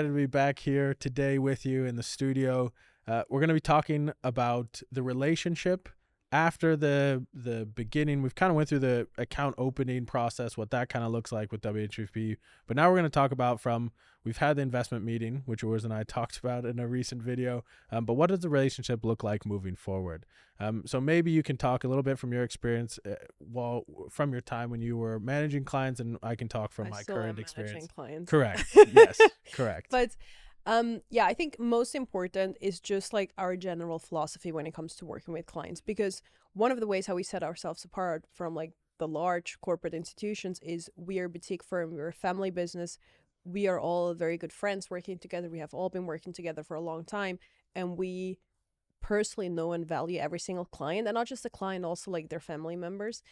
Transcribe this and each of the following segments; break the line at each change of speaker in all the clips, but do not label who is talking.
To be back here today with you in the studio. We're going to be talking about the relationship after the beginning. We've kind of went through the account opening process, what that kind of looks like with WHVP. But now we're going to talk about we've had the investment meeting, which Urs and I talked about in a recent video. But what does the relationship look like moving forward? So maybe you can talk a little bit from your experience, from your time when you were managing clients, and I can talk from my current experience.
Clients.
Correct. Yes, correct.
But I think most important is just like our general philosophy when it comes to working with clients, because one of the ways how we set ourselves apart from like the large corporate institutions is we are a boutique firm, we're a family business, we are all very good friends working together, we have all been working together for a long time, and we personally know and value every single client, and not just the client, also like their family members.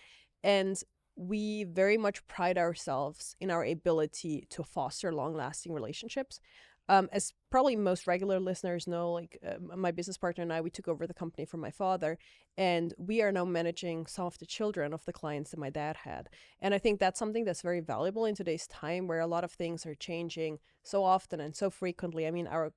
And we very much pride ourselves in our ability to foster long-lasting relationships. As probably most regular listeners know, like my business partner and I, we took over the company from my father, and we are now managing some of the children of the clients that my dad had. And I think that's something that's very valuable in today's time, where a lot of things are changing so often and so frequently. I mean, our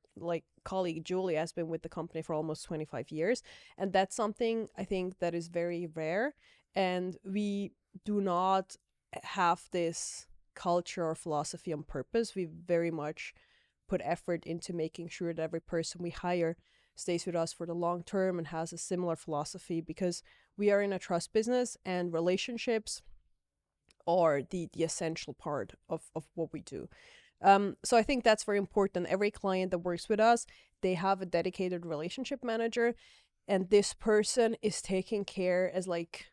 colleague Julie has been with the company for almost 25 years, and that's something I think that is very rare. And we do not have this culture or philosophy on purpose. We very much put effort into making sure that every person we hire stays with us for the long term and has a similar philosophy, because we are in a trust business and relationships are the essential part of what we do. So I think that's very important. Every client that works with us, they have a dedicated relationship manager, and this person is taking care as like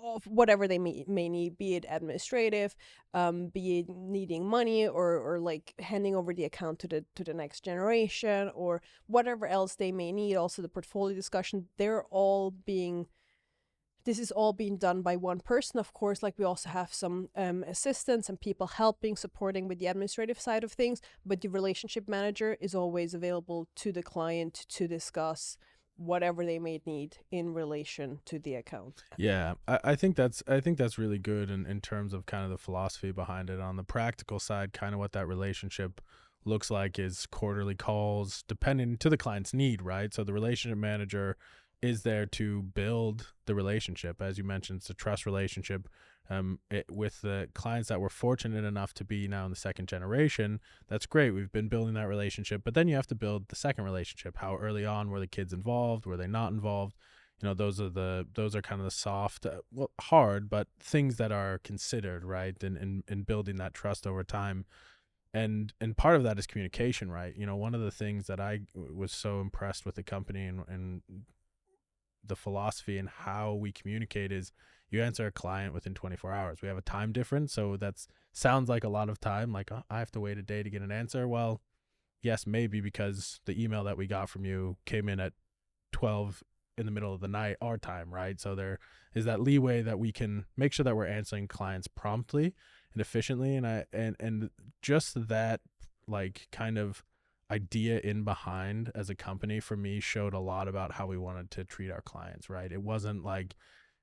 of whatever they may need, be it administrative, be it needing money, or like handing over the account to the next generation, or whatever else they may need. Also the portfolio discussion, this is all being done by one person. Of course, like we also have some assistants and people helping, supporting with the administrative side of things, but the relationship manager is always available to the client to discuss whatever they may need in relation to the account.
Yeah, I think that's really good in terms of kind of the philosophy behind it. On the practical side, kind of what that relationship looks like is quarterly calls, depending to the client's need, right? So the relationship manager is there to build the relationship. As you mentioned, it's a trust relationship. With the clients that we're fortunate enough to be now in the second generation, that's great. We've been building that relationship, but then you have to build the second relationship. How early on were the kids involved? Were they not involved? You know, those are kind of the soft, hard, but things that are considered, right? In building that trust over time. And part of that is communication, right? You know, one of the things that I was so impressed with the company and the philosophy and how we communicate is you answer a client within 24 hours. We have a time difference, so that sounds like a lot of time, like I have to wait a day to get an answer. Well, yes, maybe, because the email that we got from you came in at 12 in the middle of the night, our time, right? So there is that leeway that we can make sure that we're answering clients promptly and efficiently, and just that like kind of idea in behind as a company for me showed a lot about how we wanted to treat our clients, right? It wasn't like,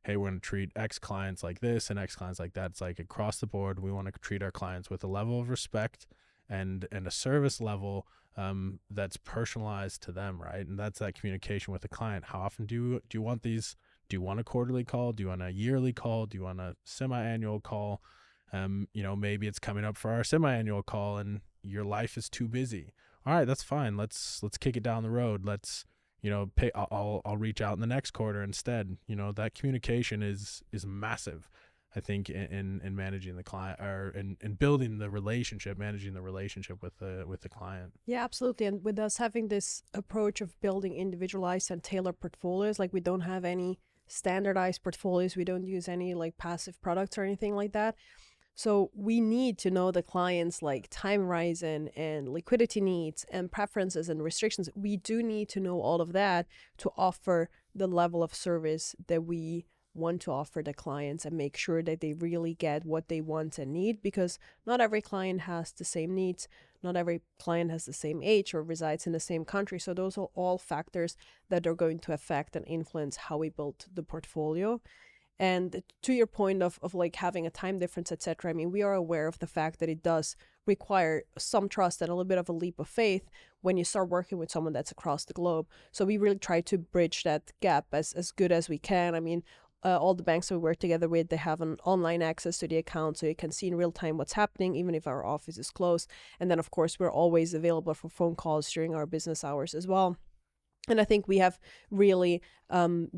hey, we're going to treat X clients like this and X clients like that. It's like across the board, we want to treat our clients with a level of respect and a service level that's personalized to them, right? And that's that communication with the client. How often do you want these? Do you want a quarterly call? Do you want a yearly call? Do you want a semi-annual call? You know, maybe it's coming up for our semi-annual call and your life is too busy. All right, that's fine. Let's kick it down the road. Let's, you know, I'll reach out in the next quarter instead. You know, that communication is massive, I think, in managing the client, or in building the relationship, managing the relationship with the client.
Yeah, absolutely. And with us having this approach of building individualized and tailored portfolios, like we don't have any standardized portfolios, we don't use any like passive products or anything like that. So we need to know the client's like time horizon and liquidity needs and preferences and restrictions. We do need to know all of that to offer the level of service that we want to offer the clients and make sure that they really get what they want and need, because not every client has the same needs. Not every client has the same age or resides in the same country. So those are all factors that are going to affect and influence how we build the portfolio. And to your point of like having a time difference, etc., I mean, we are aware of the fact that it does require some trust and a little bit of a leap of faith when you start working with someone that's across the globe. So we really try to bridge that gap as good as we can. I mean, all the banks that we work together with, they have an online access to the account, so you can see in real time what's happening, even if our office is closed. And then, of course, we're always available for phone calls during our business hours as well. And I think we have really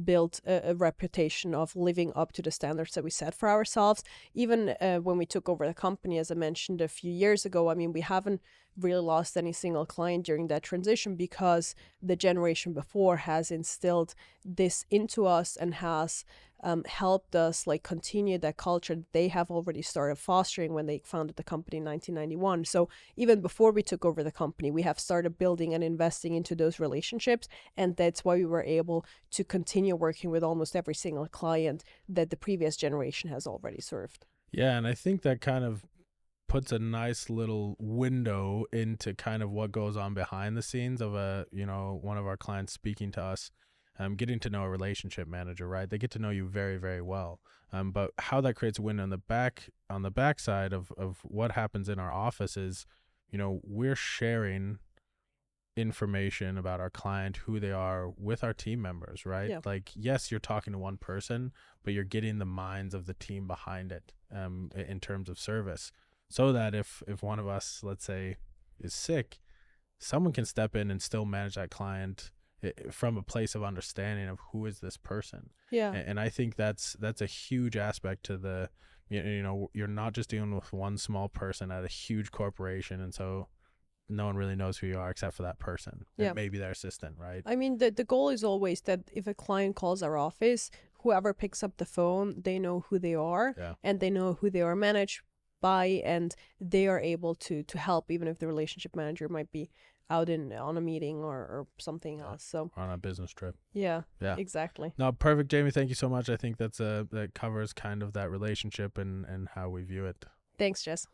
built a reputation of living up to the standards that we set for ourselves. Even when we took over the company, as I mentioned a few years ago, I mean, we haven't really lost any single client during that transition because the generation before has instilled this into us and has helped us like continue that culture they have already started fostering when they founded the company in 1991. So even before we took over the company, we have started building and investing into those relationships, and that's why we were able to continue working with almost every single client that the previous generation has already served.
Yeah, and I think that kind of puts a nice little window into kind of what goes on behind the scenes of one of our clients speaking to us, getting to know a relationship manager, right? They get to know you very, very well. But how that creates a window on the back side of what happens in our office is, we're sharing information about our client, who they are, with our team members, right?
Yeah.
Like, yes, you're talking to one person, but you're getting the minds of the team behind it, in terms of service, so that if one of us, let's say, is sick, someone can step in and still manage that client from a place of understanding of who is this person.
Yeah.
And I think that's a huge aspect to the, you're not just dealing with one small person at a huge corporation, and so no one really knows who you are except for that person and maybe their assistant, right?
I mean, the goal is always that if a client calls our office, whoever picks up the phone, they know who they are, and they know who they are managed by, and they are able to help, even if the relationship manager might be out on a meeting or something else. So
on a business trip.
Yeah, exactly.
No, perfect, Jamie. Thank you so much. I think that covers kind of that relationship and how we view it.
Thanks, Jess.